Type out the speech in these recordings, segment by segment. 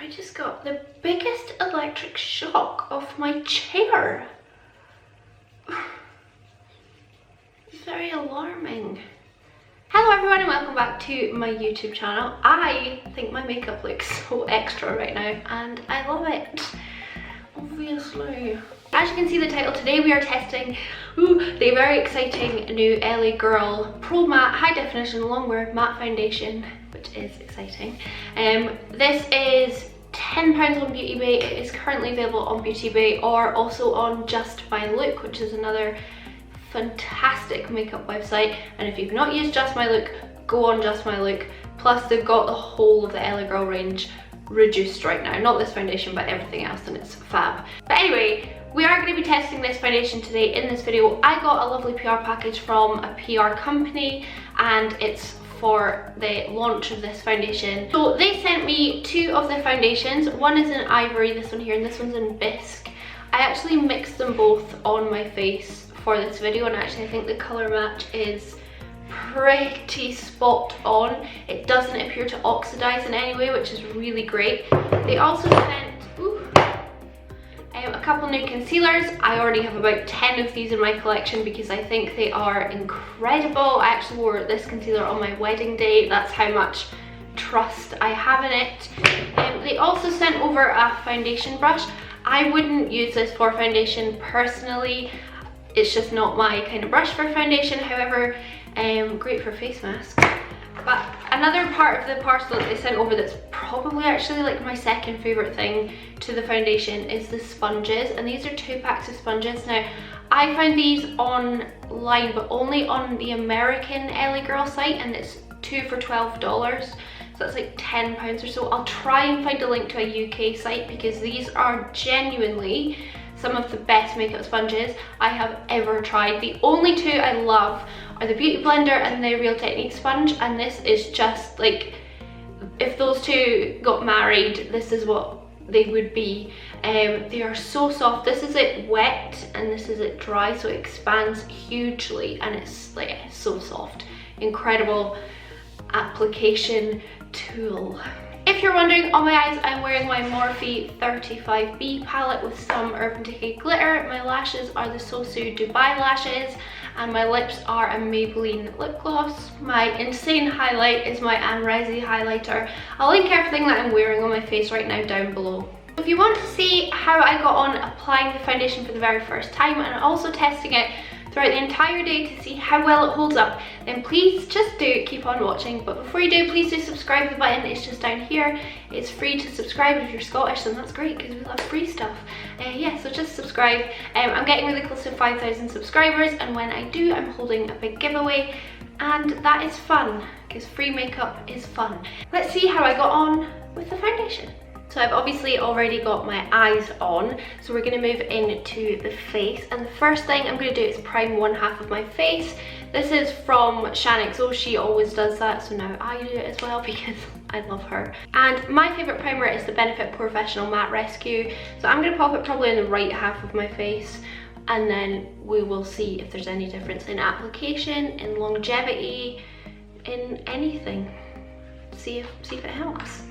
I just got the biggest electric shock off my chair. It's very alarming. Hello everyone and welcome back to my YouTube channel. I think my makeup looks so extra right now and I love it, obviously. As you can see the title, today we are testing the very exciting new LA Girl Pro Matte High Definition Longwear Matte Foundation, which is exciting. This is £10 on Beauty Bay. It is currently available on Beauty Bay or also on Just My Look, which is another fantastic makeup website. And if you've not used Just My Look, go on Just My Look. Plus they've got the whole of the LA Girl range reduced right now. Not this foundation, but everything else, and it's fab. But anyway, we are going to be testing this foundation today in this video. I got a lovely PR package from a PR company and it's for the launch of this foundation. So they sent me two of the foundations. One is in Ivory, this one here, and this one's in Bisque. I actually mixed them both on my face for this video, and actually I think the colour match is pretty spot on. It doesn't appear to oxidize in any way, which is really great. They also sent a couple new concealers. I already have about 10 of these in my collection because I think they are incredible. I actually wore this concealer on my wedding day. That's how much trust I have in it. They also sent over a foundation brush. I wouldn't use this for foundation personally. It's just not my kind of brush for foundation. However, great for face masks. But another part of the parcel that they sent over that's probably actually like my second favourite thing to the foundation is the sponges. And these are 2 packs of sponges. Now, I found these online, but only on the American LA Girl site, and it's 2 for $12. So that's like £10 or so. I'll try and find a link to a UK site because these are genuinely some of the best makeup sponges I have ever tried. The only 2 I love are the Beauty Blender and the Real Technique sponge, and this is just like, if those 2 got married, this is what they would be. They are so soft. This is it wet and this is it dry, so it expands hugely and it's like so soft. Incredible application tool. If you're wondering, on my eyes I'm wearing my Morphe 35B palette with some Urban Decay glitter. My lashes are the xoxo Dubai lashes and my lips are a Maybelline lip gloss. My insane highlight is my Amrezi highlighter. I'll link everything that I'm wearing on my face right now down below. If you want to see how I got on applying the foundation for the very first time and also testing it throughout the entire day to see how well it holds up, then please just do keep on watching. But before you do, please do subscribe. The button is just down here. It's free to subscribe. If you're Scottish, then that's great because we love free stuff. Yeah, so just subscribe. I'm getting really close to 5,000 subscribers, and when I do, I'm holding a big giveaway, and that is fun because free makeup is fun. Let's see how I got on with the foundation. So I've obviously already got my eyes on, so we're going to move into the face, and the first thing I'm going to do is prime one half of my face. This is from XO. She always does that, so now I do it as well because I love her. And my favourite primer is the Benefit Professional Matte Rescue, so I'm going to pop it probably in the right half of my face, and then we will see if there's any difference in application, in longevity, in anything. See if it helps.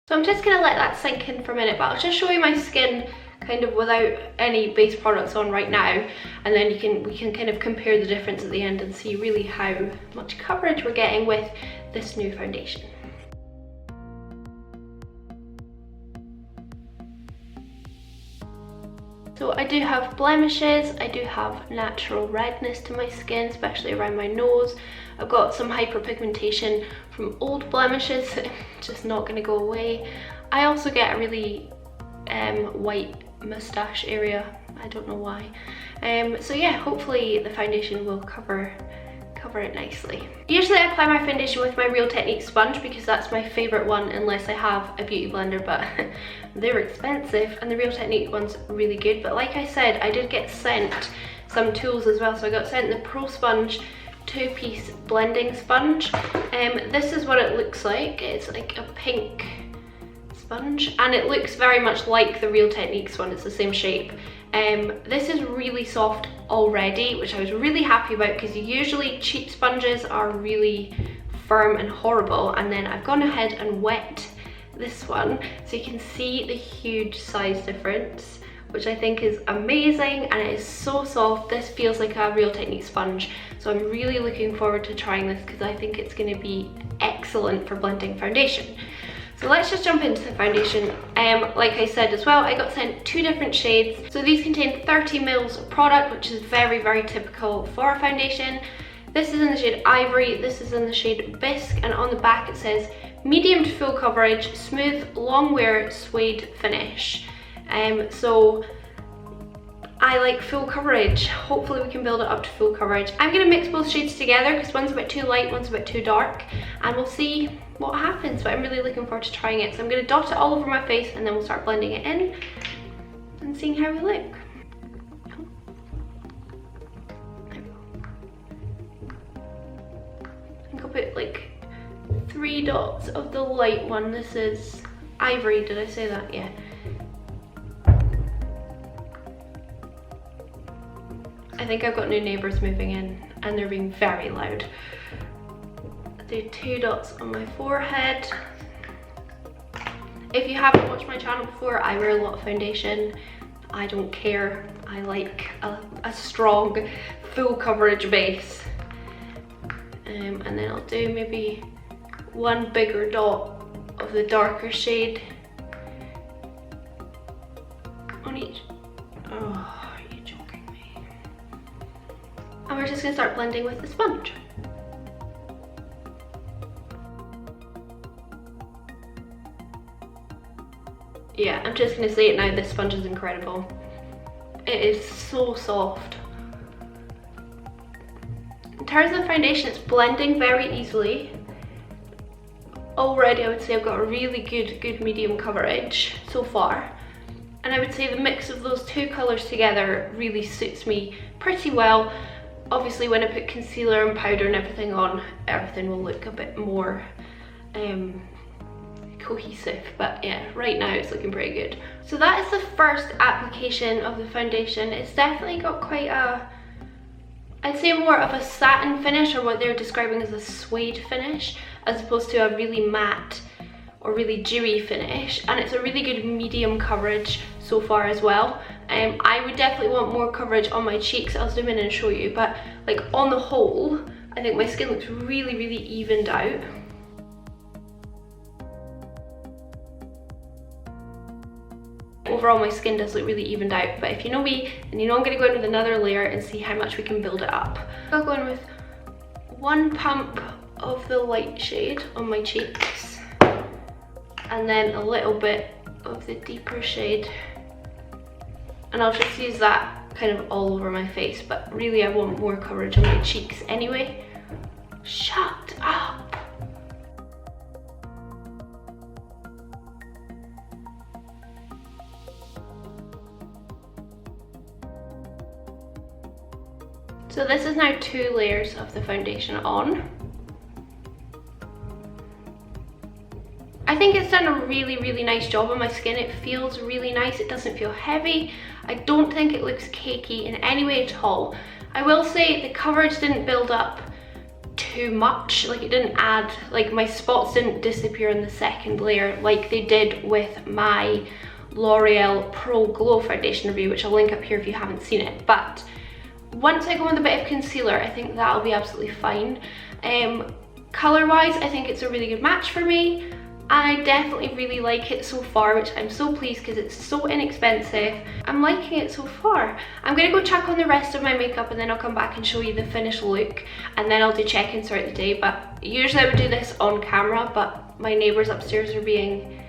So I'm just going to let that sink in for a minute, but I'll just show you my skin kind of without any base products on right now, and then we can kind of compare the difference at the end and see really how much coverage we're getting with this new foundation. So I do have blemishes, I do have natural redness to my skin, especially around my nose. I've got some hyperpigmentation from old blemishes, just not going to go away. I also get a really white moustache area, I don't know why. So yeah, hopefully the foundation will cover it nicely. Usually I apply my foundation with my Real Technique sponge because that's my favourite one unless I have a Beauty Blender, but they're expensive and the Real Technique one's really good. But like I said, I did get sent some tools as well, so I got sent the Pro Sponge 2-piece blending sponge. This is what it looks like. It's like a pink sponge and it looks very much like the Real Techniques one. It's the same shape. This is really soft already, which I was really happy about because usually cheap sponges are really firm and horrible, and then I've gone ahead and wet this one so you can see the huge size difference, which I think is amazing, and it is so soft. This feels like a Real Technique sponge, so I'm really looking forward to trying this because I think it's going to be excellent for blending foundation. So let's just jump into the foundation. Like I said as well, I got sent 2 different shades. So these contain 30 mils of product, which is very, very typical for a foundation. This is in the shade Ivory, this is in the shade Bisque, and on the back it says medium to full coverage, smooth, long wear, suede finish. So I like full coverage. Hopefully we can build it up to full coverage. I'm going to mix both shades together because one's a bit too light, one's a bit too dark, and we'll see what happens, but I'm really looking forward to trying it. So I'm going to dot it all over my face and then we'll start blending it in and seeing how we look. I think I'll put like 3 dots of the light one. This is Ivory, did I say that? Yeah. I think I've got new neighbours moving in and they're being very loud. Do 2 dots on my forehead. If you haven't watched my channel before, I wear a lot of foundation. I don't care. I like a strong full coverage base. And then I'll do maybe 1 bigger dot of the darker shade on each. Oh, are you joking me? And we're just gonna start blending with the sponge. Yeah, I'm just gonna say it now, this sponge is incredible. It is so soft. In terms of the foundation, it's blending very easily. Already I would say I've got a really good medium coverage so far. And I would say the mix of those 2 colours together really suits me pretty well. Obviously when I put concealer and powder and everything on, everything will look a bit more cohesive, but yeah, right now it's looking pretty good. So that is the first application of the foundation. It's definitely got quite a, I'd say more of a satin finish, or what they're describing as a suede finish, as opposed to a really matte or really dewy finish, and it's a really good medium coverage so far as well. I would definitely want more coverage on my cheeks. I'll zoom in and show you, but like on the whole, I think my skin looks really, really evened out. Overall my skin does look really evened out, but if you know me, and you know I'm going to go in with another layer and see how much we can build it up. I'll go in with 1 pump of the light shade on my cheeks, and then a little bit of the deeper shade, and I'll just use that kind of all over my face, but really I want more coverage on my cheeks anyway. Shut up! So this is now 2 layers of the foundation on. I think it's done a really, really nice job on my skin. It feels really nice, it doesn't feel heavy. I don't think it looks cakey in any way at all. I will say the coverage didn't build up too much, like it didn't add, like my spots didn't disappear in the second layer like they did with my L'Oreal Pro Glow foundation review, which I'll link up here if you haven't seen it. But once I go with a bit of concealer, I think that'll be absolutely fine. Colour wise, I think it's a really good match for me. I definitely really like it so far, which I'm so pleased because it's so inexpensive. I'm liking it so far. I'm going to go check on the rest of my makeup and then I'll come back and show you the finished look, and then I'll do check-ins throughout the day. But usually I would do this on camera, but my neighbours upstairs are being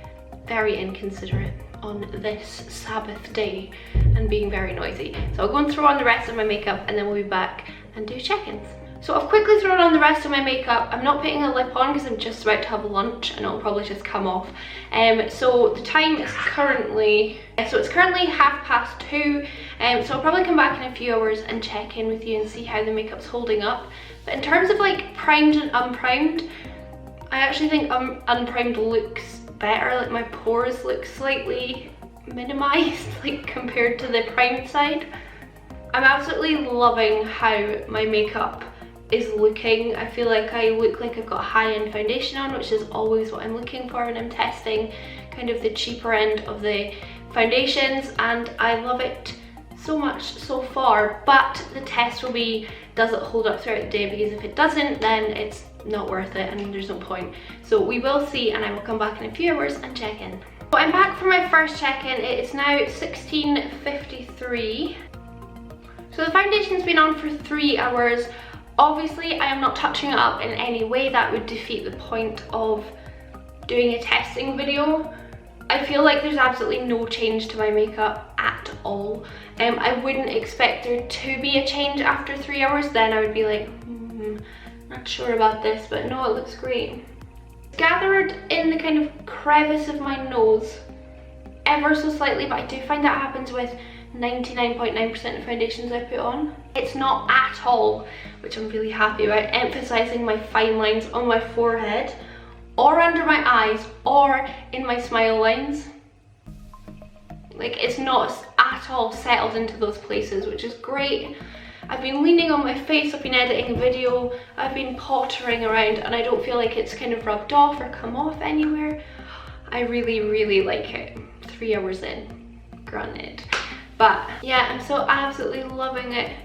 very inconsiderate on this Sabbath day and being very noisy. So I'll go and throw on the rest of my makeup and then we'll be back and do check-ins. So I've quickly thrown on the rest of my makeup. I'm not putting a lip on because I'm just about to have lunch and it'll probably just come off. So the time is currently, it's currently 2:30. So I'll probably come back in a few hours and check in with you and see how the makeup's holding up. But in terms of like primed and unprimed, I actually think unprimed looks better. Like my pores look slightly minimized like compared to the primed side. I'm absolutely loving how my makeup is looking. I feel like I look like I've got high-end foundation on, which is always what I'm looking for when I'm testing kind of the cheaper end of the foundations, and I love it so much so far. But the test will be, does it hold up throughout the day? Because if it doesn't, then it's not worth it and there's no point. So we will see, and I will come back in a few hours and check in. So I'm back for my first check-in. It is now 16:53. So the foundation's been on for 3 hours. Obviously, I am not touching it up in any way. That would defeat the point of doing a testing video. I feel like there's absolutely no change to my makeup at all. I wouldn't expect there to be a change after 3 hours. Then I would be like, not sure about this, but no, it looks great. It's gathered in the kind of crevice of my nose ever so slightly, but I do find that happens with 99.9% of foundations I put on. It's not at all, which I'm really happy about, emphasizing my fine lines on my forehead or under my eyes or in my smile lines. Like, it's not at all settled into those places, which is great. I've been leaning on my face, I've been editing a video, I've been pottering around, and I don't feel like it's kind of rubbed off or come off anywhere. I really, really like it. 3 hours in, granted. But yeah, I'm so absolutely loving it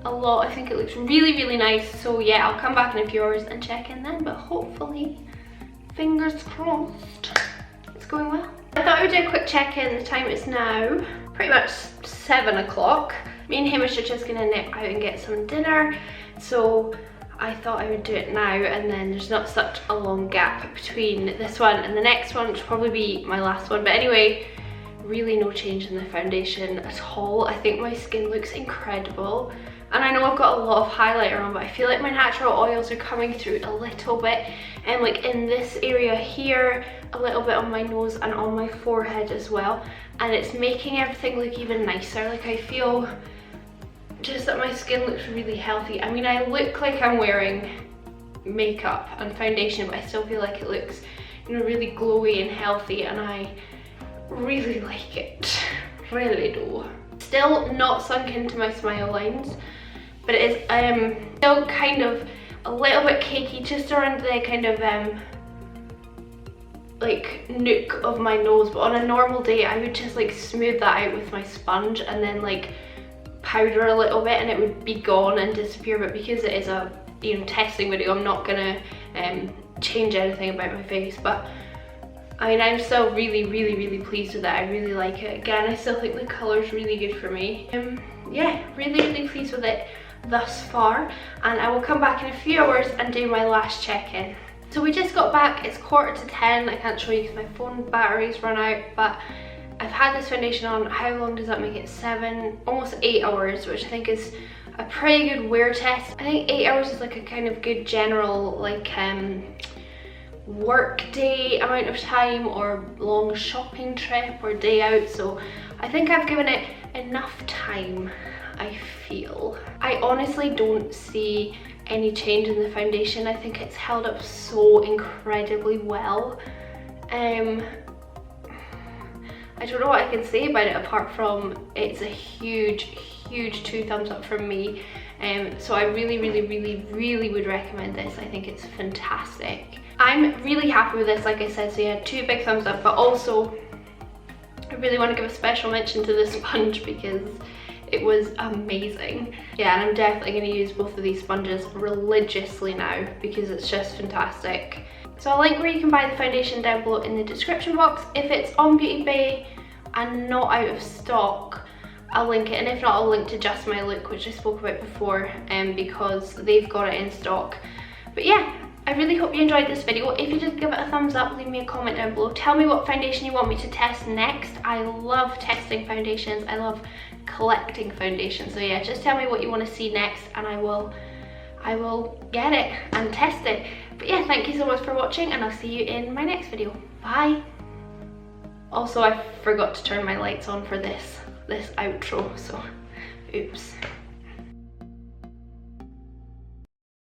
a lot. I think it looks really, really nice. So yeah, I'll come back in a few hours and check in then, but hopefully, fingers crossed, it's going well. I thought I would do a quick check-in. The time is now pretty much 7 o'clock. Me and Hamish are just gonna nip out and get some dinner. So I thought I would do it now, and then there's not such a long gap between this one and the next one, which will probably be my last one. But anyway, really no change in the foundation at all. I think my skin looks incredible. And I know I've got a lot of highlighter on, but I feel like my natural oils are coming through a little bit. And like in this area here, a little bit on my nose and on my forehead as well. And it's making everything look even nicer. Like, I feel just that my skin looks really healthy. I mean, I look like I'm wearing makeup and foundation, but I still feel like it looks, you know, really glowy and healthy, and I really like it. Really do. Still not sunk into my smile lines, but it is still kind of a little bit cakey just around the kind of like nook of my nose. But on a normal day I would just like smooth that out with my sponge and then like powder a little bit and it would be gone and disappear. But because it is a, you know, testing video, I'm not gonna change anything about my face. But I mean, I'm still really, really, really pleased with it. I really like it. Again, I still think the colour's really good for me. Yeah, really, really pleased with it thus far. And I will come back in a few hours and do my last check-in. So we just got back, it's 9:45. I can't show you because my phone battery's run out, but I've had this foundation on, how long does that make it? 7, almost 8 hours, which I think is a pretty good wear test. I think 8 hours is like a kind of good general, like, work day amount of time or long shopping trip or day out. So I think I've given it enough time, I feel. I honestly don't see any change in the foundation. I think it's held up so incredibly well. I don't know what I can say about it apart from it's a huge, huge 2 thumbs up from me. So I really, really, really, really would recommend this. I think it's fantastic. I'm really happy with this, like I said, so yeah, 2 big thumbs up, but also I really want to give a special mention to the sponge because it was amazing. Yeah, and I'm definitely going to use both of these sponges religiously now because it's just fantastic. So I'll link where you can buy the foundation down below in the description box. If it's on Beauty Bay and not out of stock, I'll link it, and if not, I'll link to Just My Look, which I spoke about before, because they've got it in stock. But yeah, I really hope you enjoyed this video. If you did, give it a thumbs up, leave me a comment down below. Tell me what foundation you want me to test next. I love testing foundations. I love collecting foundations. So yeah, just tell me what you want to see next and I will get it and test it. But yeah, thank you so much for watching and I'll see you in my next video. Bye. Also, I forgot to turn my lights on for this outro, so oops.